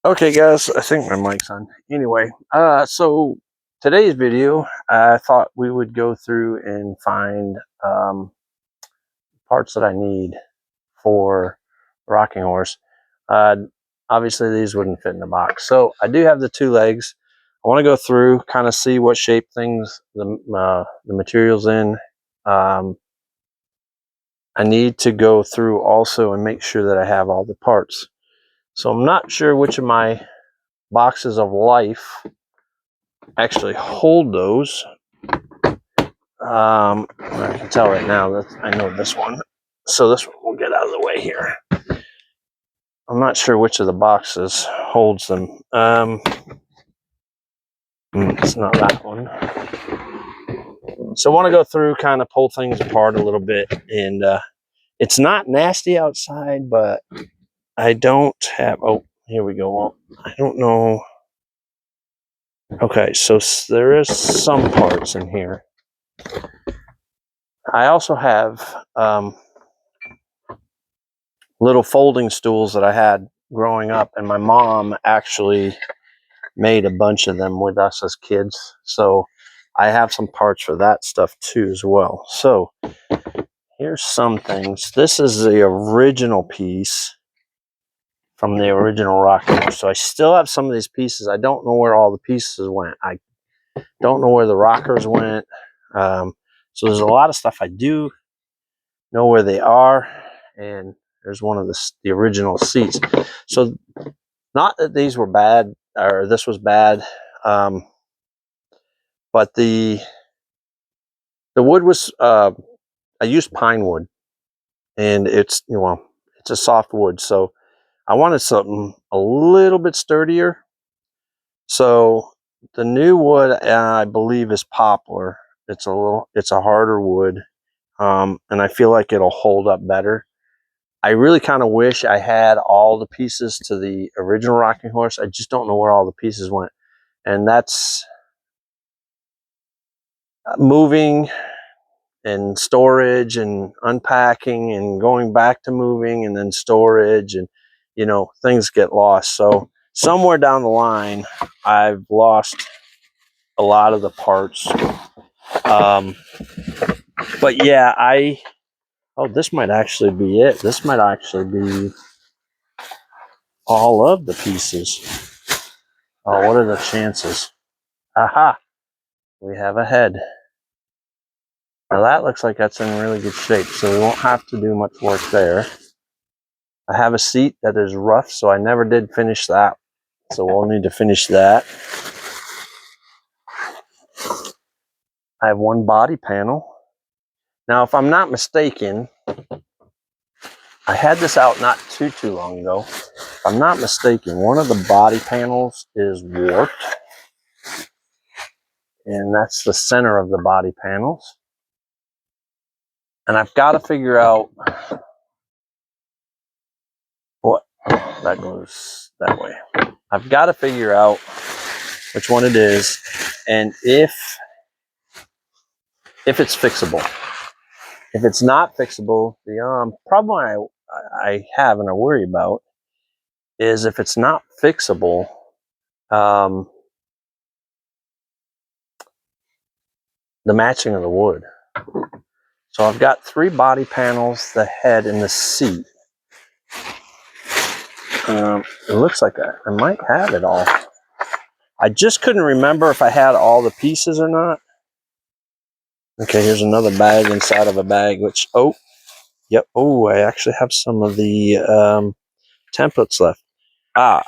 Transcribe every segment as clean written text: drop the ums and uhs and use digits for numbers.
Okay, guys, I think my mic's on. Anyway, so today's video, I thought we would go through and find parts that I need for rocking horse. Uh, Obviously, these wouldn't fit in the box. So I do have the two legs. I want to go through, kind of see what shape things, the material's in. I need to go through also and make sure that I have all the parts. So I'm not sure which of my boxes of life actually hold those. I can tell right now that I know this one. So this one will get out of the way here. I'm not sure which of the boxes holds them. It's not that one. So I want to go through, kind of pull things apart a little bit. And it's not nasty outside, but I don't have, oh, here we go. Well, I don't know. Okay, so there is some parts in here. I also have little folding stools that I had growing up, and my mom actually made a bunch of them with us as kids. So I have some parts for that stuff too as well. So here's some things. This is the original piece from the original rocking. So I still have some of these pieces. I don't know where all the pieces went. I don't know where the rockers went. So there's a lot of stuff I do know where they are, and there's one of the original seats. So not that these were bad or this was bad, but the wood was I used pine wood, and it's it's a soft wood, so I wanted something a little bit sturdier. So the new wood, I believe, is poplar. It's a harder wood, and I feel like it'll hold up better. I really kind of wish I had all the pieces to the original rocking horse. I just don't know where all the pieces went. And that's moving and storage and unpacking and going back to moving and then storage, and things get lost. So somewhere down the line, I've lost a lot of the parts. But yeah, this might actually be it. This might actually be all of the pieces. Oh, what are the chances? Aha, we have a head. Now that looks like that's in really good shape, so we won't have to do much work there. I have a seat that is rough, so I never did finish that. So we'll need to finish that. I have one body panel. Now, if I'm not mistaken, I had this out not too long ago. If I'm not mistaken, one of the body panels is warped. And that's the center of the body panels. And I've got to figure out what that goes that way. I've got to figure out which one it is, and if it's fixable. If it's not fixable, the problem I have and I worry about is if it's not fixable, the matching of the wood. So I've got 3 body panels, the head, and the seat. It looks like I might have it all. I just couldn't remember if I had all the pieces or not. Okay, here's another bag inside of a bag, which, yep, I actually have some of the templates left. So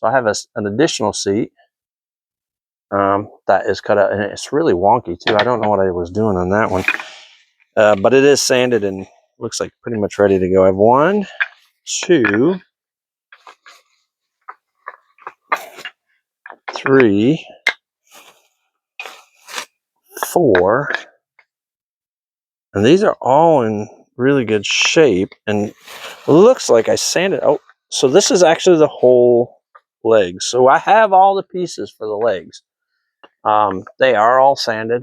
I have an additional seat that is cut out, and it's really wonky too. I don't know what I was doing on that one, but it is sanded and looks like pretty much ready to go. I have 1, 2, 3, 4, and these are all in really good shape, and it looks like I sanded. So this is actually the whole leg. So I have all the pieces for the legs. They are all sanded.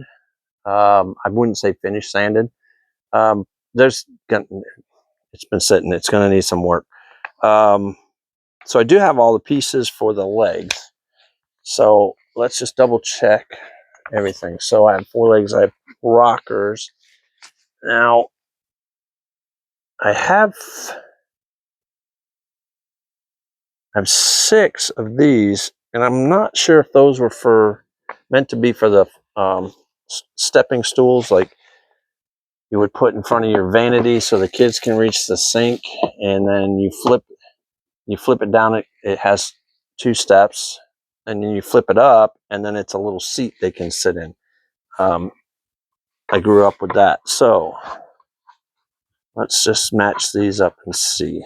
I wouldn't say finished sanded. It's been sitting. It's going to need some work. So I do have all the pieces for the legs. So let's just double check everything. So I have 4 legs, I have rockers. Now I have 6 of these, and I'm not sure if those were meant to be for the stepping stools, like you would put in front of your vanity so the kids can reach the sink, and then you flip it down. It has 2 steps, and then you flip it up, and then it's a little seat they can sit in. I grew up with that. So let's just match these up and see.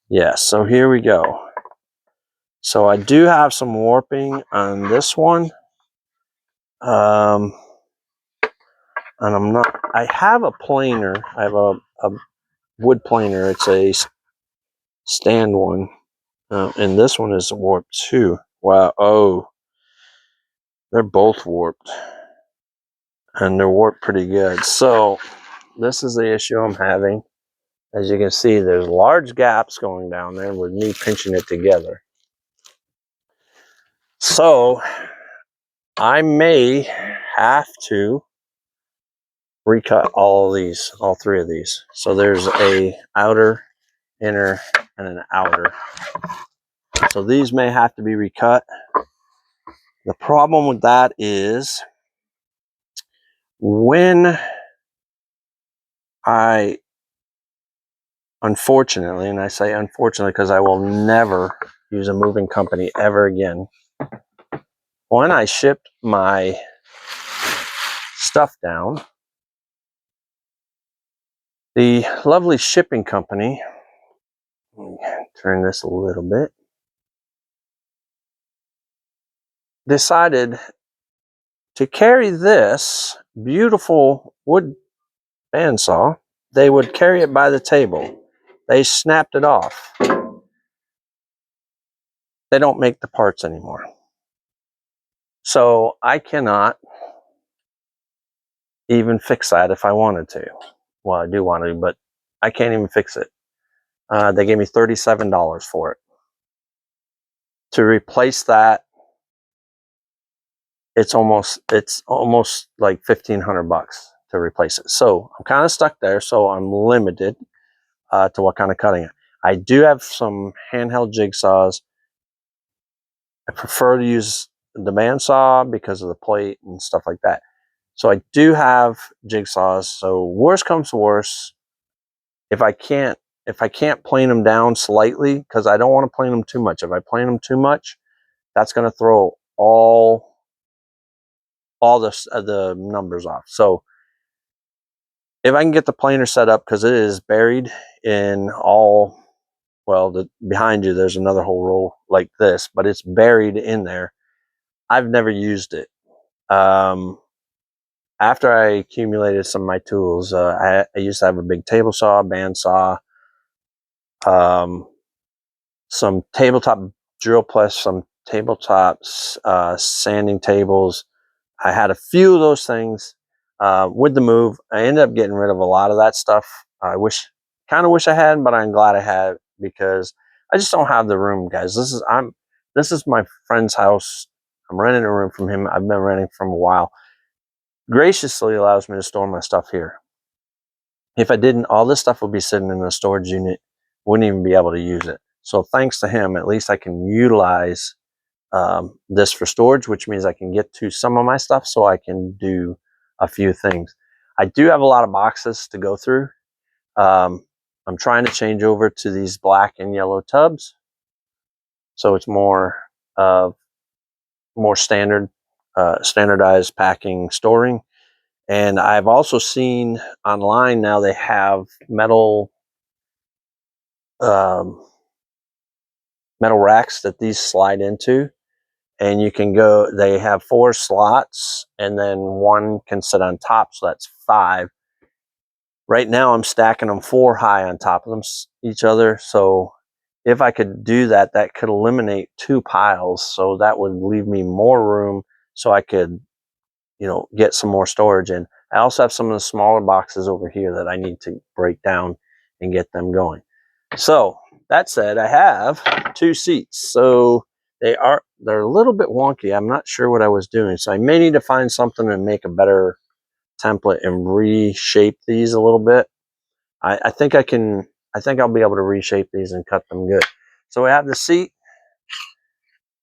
Yeah, so here we go. So I do have some warping on this one. And I have a planer. I have a wood planer. It's a stand one. And this one is warped too. Wow. Oh, they're both warped. And they're warped pretty good. So this is the issue I'm having. As you can see, there's large gaps going down there with me pinching it together. So I may have to recut all 3 of these. So there's a outer, inner, and an outer. So these may have to be recut. The problem with that is when unfortunately, and I say unfortunately because I will never use a moving company ever again. When I shipped my stuff down, the lovely shipping company, let me turn this a little bit, decided to carry this beautiful wood bandsaw. They would carry it by the table. They snapped it off. They don't make the parts anymore. So I cannot even fix that if I wanted to. Well, I do want to, but I can't even fix it. They gave me $37 for it. To replace that, it's almost like $1,500 to replace it. So I'm kind of stuck there. So I'm limited to what kind of cutting. I do have some handheld jigsaws. I prefer to use the bandsaw because of the plate and stuff like that. So I do have jigsaws. So worst comes to worst, if I can't plane them down slightly, because I don't want to plane them too much. If I plane them too much, that's going to throw all the numbers off. So if I can get the planer set up, because it is buried in behind you there's another whole roll like this, but it's buried in there. I've never used it. After I accumulated some of my tools, I used to have a big table saw, bandsaw, some tabletop drill press, some tabletops, sanding tables. I had a few of those things. With the move, I ended up getting rid of a lot of that stuff. I kind of wish I had, but I'm glad I had, because I just don't have the room, guys. This is my friend's house. I'm renting a room from him. I've been renting from a while. Graciously allows me to store my stuff here. If I didn't, all this stuff would be sitting in a storage unit. Wouldn't even be able to use it. So thanks to him, at least I can utilize this for storage, which means I can get to some of my stuff so I can do a few things. I do have a lot of boxes to go through. I'm trying to change over to these black and yellow tubs, so it's more standardized packing, storing. And I've also seen online now they have metal racks that these slide into, and you can go, they have 4 slots and then 1 can sit on top, so that's 5. Right now I'm stacking them 4 high on top of them each other. So if I could do that, that could eliminate 2 piles, so that would leave me more room so I could, get some more storage in. I also have some of the smaller boxes over here that I need to break down and get them going. So that said, I have 2 seats, so they're a little bit wonky. I'm not sure what I was doing, so I may need to find something and make a better template and reshape these a little bit. I think I can. I think I'll be able to reshape these and cut them good. So we have the seat,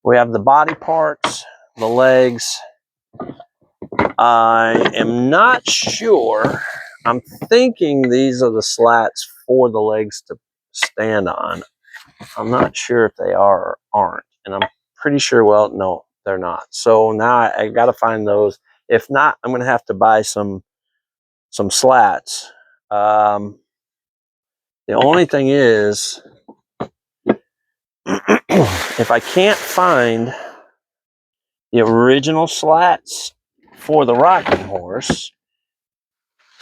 we have the body parts, the legs. I am not sure. I'm thinking these are the slats for the legs to stand on. I'm not sure if they are or aren't, and I'm pretty sure. Well, no, they're not. So now I got to find those. If not, I'm going to have to buy some slats. The only thing is, if I can't find the original slats for the rocking horse,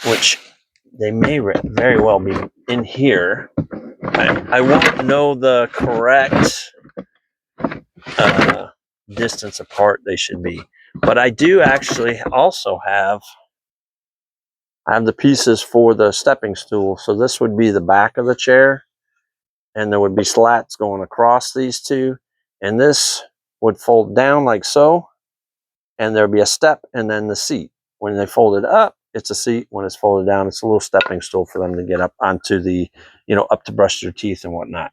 which they may very well be in here, I won't know the correct distance apart they should be. But I do actually also have the pieces for the stepping stool. So this would be the back of the chair, and there would be slats going across these two, and this would fold down like so, and there'd be a step and then the seat. When they fold it up, it's a seat. When it's folded down, it's a little stepping stool for them to get up onto the, up to brush their teeth and whatnot.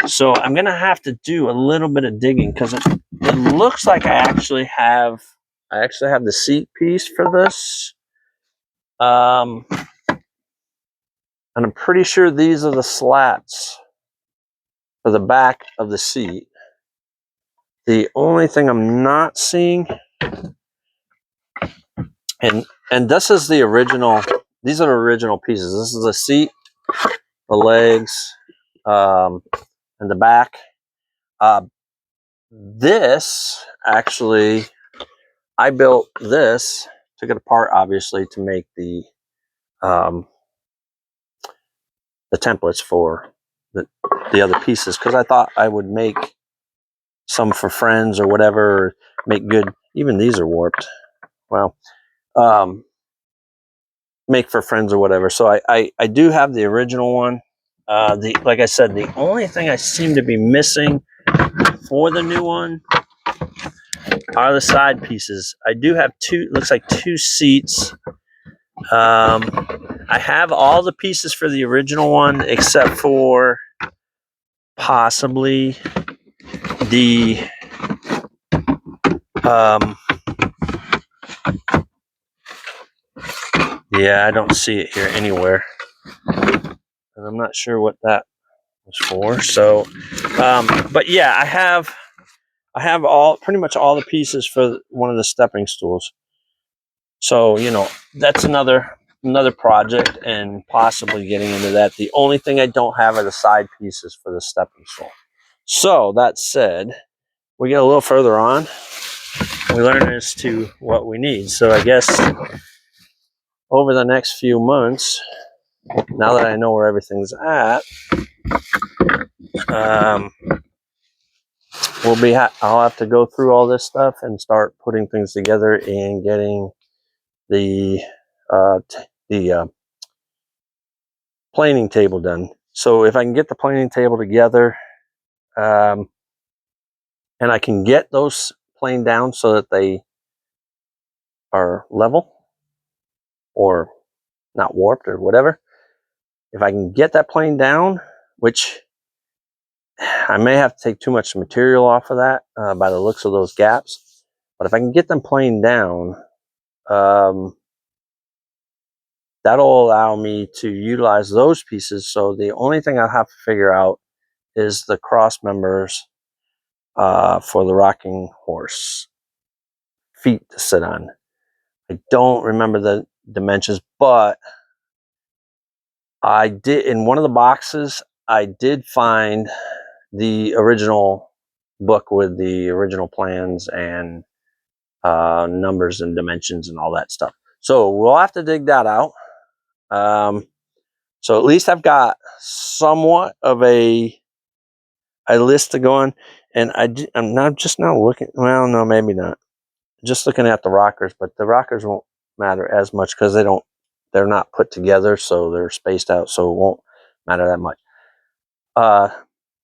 So I'm gonna have to do a little bit of digging, because it looks like I actually have the seat piece for this. And I'm pretty sure these are the slats for the back of the seat. The only thing I'm not seeing, and this is the original, these are the original pieces. This is the seat, the legs, and the back. This actually, I built this, took it apart obviously to make the templates for the other pieces, because I thought I would make some for friends or whatever, or make good. Even these are warped. Well, make for friends or whatever. So I do have the original one. Like I said, the only thing I seem to be missing for the new one are the side pieces. I do have looks like 2 seats. I have all the pieces for the original one except for possibly the yeah, I don't see it here anywhere, and I'm not sure what that was for. So, but yeah, I have pretty much all the pieces for one of the stepping stools. So that's another project, and possibly getting into that. The only thing I don't have are the side pieces for the stepping stool. So that said, we get a little further on, we learn as to what we need. So I guess over the next few months, now that I know where everything's at, I'll have to go through all this stuff and start putting things together and getting the planing table done. So if I can get the planing table together, and I can get those planed down so that they are level or not warped or whatever, if I can get that plane down, which I may have to take too much material off of that by the looks of those gaps, but if I can get them planed down, that'll allow me to utilize those pieces. So the only thing I'll have to figure out is the cross members for the rocking horse feet to sit on. I don't remember the dimensions, but I did, in one of the boxes, I did find the original book with the original plans and numbers and dimensions and all that stuff. So we'll have to dig that out. So at least I've got somewhat of a list to go on. And I'm not just now looking. Well, no, maybe not. Just looking at the rockers, but the rockers won't matter as much because they're not put together, so they're spaced out, so it won't matter that much.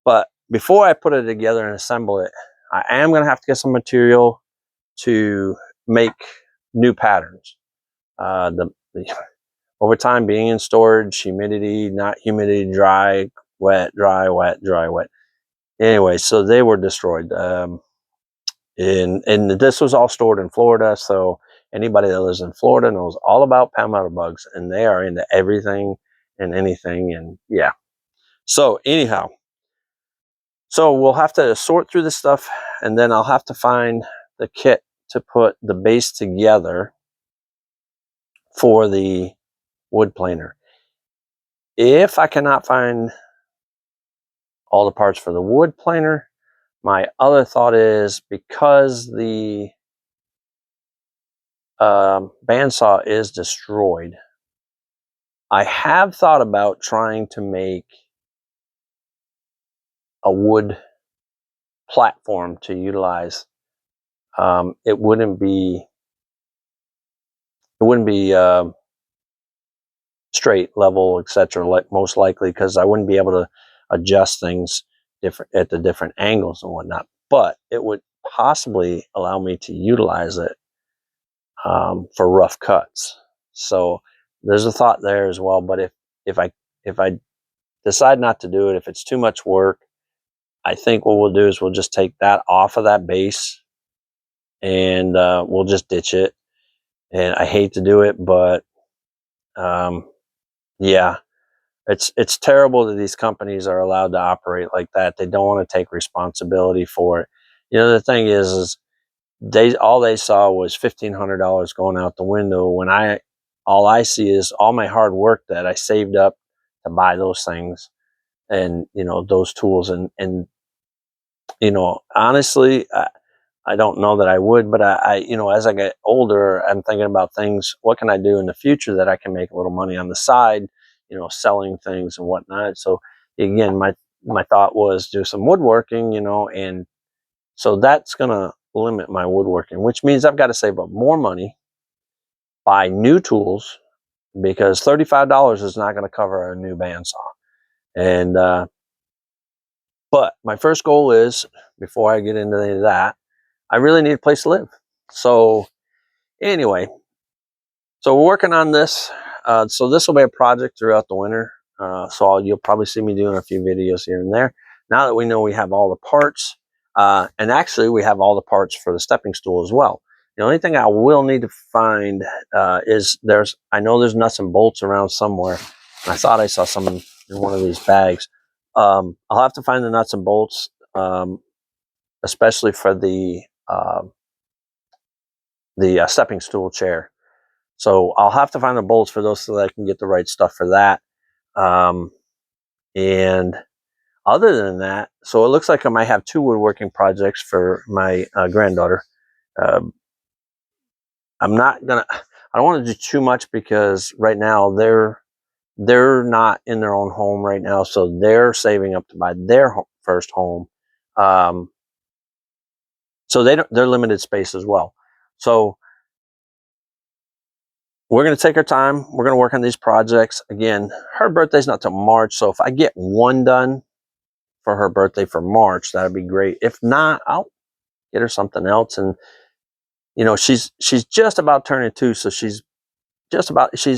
But before I put it together and assemble it, I am going to have to get some material to make new patterns. Over time, being in storage, humidity, not humidity, dry, wet, dry, wet, dry, wet. Anyway, so they were destroyed. And this was all stored in Florida, so anybody that lives in Florida knows all about palmetto bugs, and they are into everything and anything, and yeah. So anyhow, so we'll have to sort through this stuff, and then I'll have to find the kit to put the base together for the wood planer. If I cannot find all the parts for the wood planer, my other thought is, because the bandsaw is destroyed, I have thought about trying to make a wood platform to utilize. It wouldn't be straight, level, etc. Like most likely, because I wouldn't be able to adjust things different at the different angles and whatnot. But it would possibly allow me to utilize it for rough cuts. So there's a thought there as well. But if I decide not to do it, if it's too much work, I think what we'll do is we'll just take that off of that base, and we'll just ditch it. And I hate to do it, but yeah, it's terrible that these companies are allowed to operate like that. They don't want to take responsibility for it. You know, the thing is all they saw was $1,500 going out the window, when all I see is all my hard work that I saved up to buy those things, and those tools, and honestly, I don't know that I would, but I as I get older, I'm thinking about things. What can I do in the future that I can make a little money on the side, selling things and whatnot. So again, my thought was do some woodworking, and so that's gonna limit my woodworking, which means I've got to save up more money, buy new tools, because $35 is not going to cover a new bandsaw. And but my first goal is, before I get into any of that, I really need a place to live. So anyway, so we're working on this. So this will be a project throughout the winter. So you'll probably see me doing a few videos here and there. Now that we know we have all the parts, and actually we have all the parts for the stepping stool as well. The only thing I will need to find is I know there's nuts and bolts around somewhere. I thought I saw some in one of these bags. I'll have to find the nuts and bolts, especially for the stepping stool chair. So I'll have to find the bolts for those so that I can get the right stuff for that. And other than that, so it looks like I might have 2 woodworking projects for my granddaughter. I don't want to do too much, because right now they're not in their own home right now, so they're saving up to buy their first home. So they're limited space as well. So we're going to take our time. We're going to work on these projects. Again, her birthday's not till March, so if I get one done for her birthday for March, that'd be great. If not, I'll get her something else. And she's just about turning 2, so she's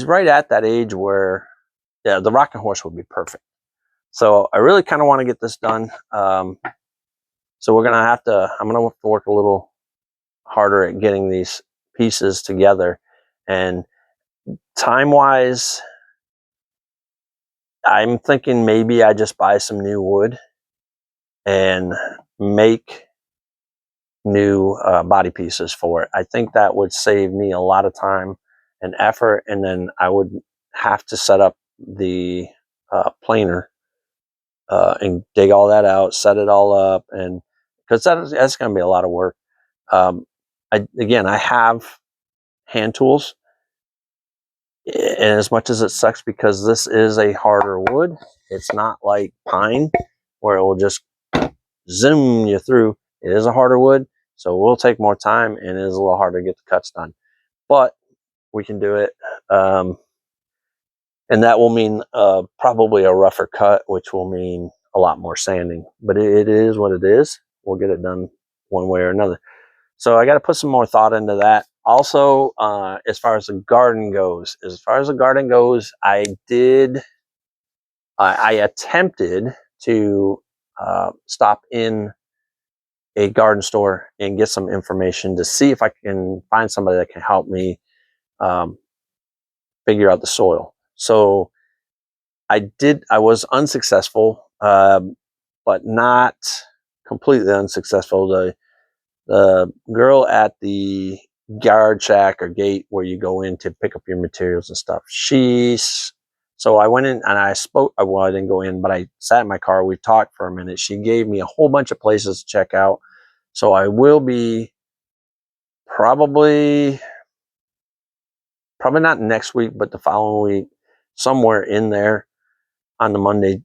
right at that age where, yeah, the rocking horse would be perfect. So I really kind of want to get this done. So I'm gonna have to work a little harder at getting these pieces together. And time-wise, I'm thinking maybe I just buy some new wood and make new body pieces for it. I think that would save me a lot of time and effort, and then I would have to set up the planer and dig all that out, set it all up, and because that's going to be a lot of work. I have hand tools, and as much as it sucks, because this is a harder wood, it's not like pine where it will just zoom you through. It is a harder wood, so it will take more time, and it is a little harder to get the cuts done, but we can do it. And that will mean probably a rougher cut, which will mean a lot more sanding, but it is what it is. We'll get it done one way or another. So I got to put some more thought into that. Also, as far as the garden goes, I attempted to stop in a garden store and get some information to see if I can find somebody that can help me figure out the soil. So I was unsuccessful, but not completely unsuccessful. The girl at the yard shack or gate where you go in to pick up your materials and stuff, so I went in and I spoke. Well, I didn't go in, but I sat in my car. We talked for a minute. She gave me a whole bunch of places to check out. So I will be probably not next week, but the following week, somewhere in there on the Monday,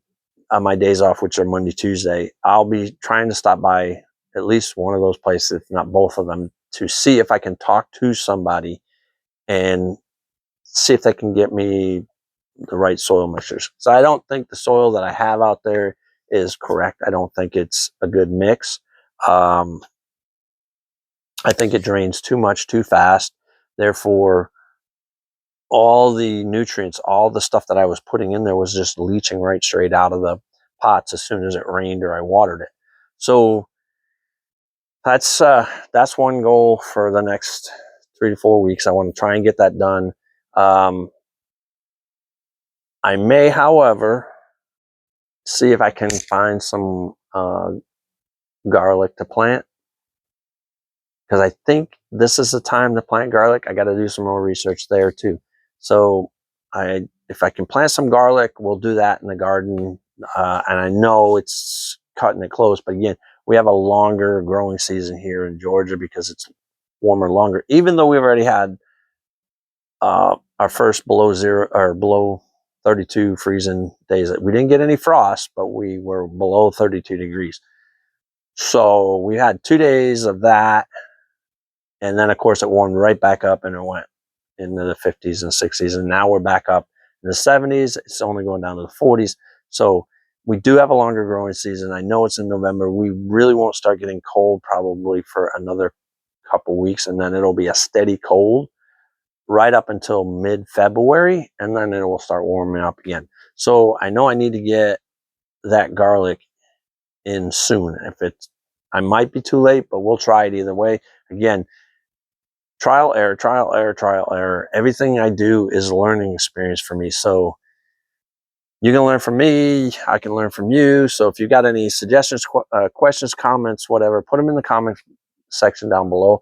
on my days off, which are Monday, Tuesday, I'll be trying to stop by at least one of those places, if not both of them, to see if I can talk to somebody and see if they can get me the right soil mixtures. So I don't think the soil that I have out there is correct. I don't think it's a good mix. I think it drains too much too fast. Therefore, all the nutrients, all the stuff that I was putting in there was just leaching right straight out of the pots as soon as it rained or I watered it. So that's one goal for the next 3 to 4 weeks. I want to try and get that done. I may, however, see if I can find some garlic to plant, because I think this is the time to plant garlic. I got to do some more research there too. So if I can plant some garlic, we'll do that in the garden. And I know it's cutting it close, but again, we have a longer growing season here in Georgia because it's warmer longer. Even though we've already had our first below zero or below 32 freezing days. We didn't get any frost, but we were below 32 degrees. So we had 2 days of that. And then, of course, it warmed right back up and it went into the 50s and 60s. And now we're back up in the 70s. It's only going down to the 40s. So we do have a longer growing season. I know it's in November. We really won't start getting cold probably for another couple weeks. And then it'll be a steady cold right up until mid-February. And then it will start warming up again. So I know I need to get that garlic in soon. I might be too late, but we'll try it either way. Again, trial, error, trial, error, trial, error. Everything I do is a learning experience for me. So you can learn from me. I can learn from you. So if you got any suggestions, questions, comments, whatever, put them in the comment section down below.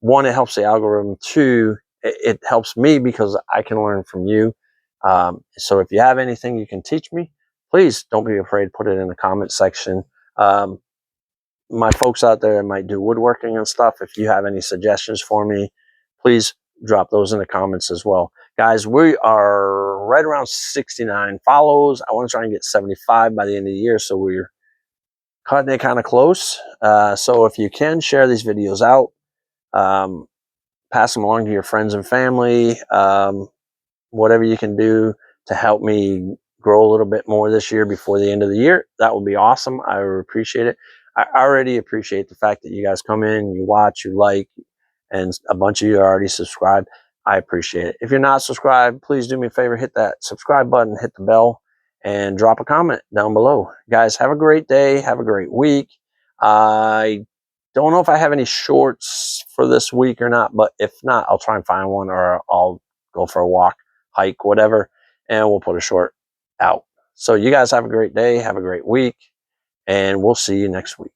One, it helps the algorithm. Two, it helps me because I can learn from you. So if you have anything you can teach me, please don't be afraid to put it in the comment section. My folks out there that might do woodworking and stuff, if you have any suggestions for me, please drop those in the comments as well. Guys, we are right around 69 follows. I want to try and get 75 by the end of the year, so we're cutting it kind of close. So if you can, share these videos out. Pass them along to your friends and family. Whatever you can do to help me grow a little bit more this year before the end of the year, that would be awesome. I would appreciate it. I already appreciate the fact that you guys come in, you watch, you like, and a bunch of you are already subscribed. I appreciate it. If you're not subscribed, please do me a favor, hit that subscribe button, hit the bell, and drop a comment down below. Guys, have a great day. Have a great week. I don't know if I have any shorts for this week or not, but if not, I'll try and find one, or I'll go for a walk, hike, whatever, and we'll put a short out. So you guys have a great day. Have a great week. And we'll see you next week.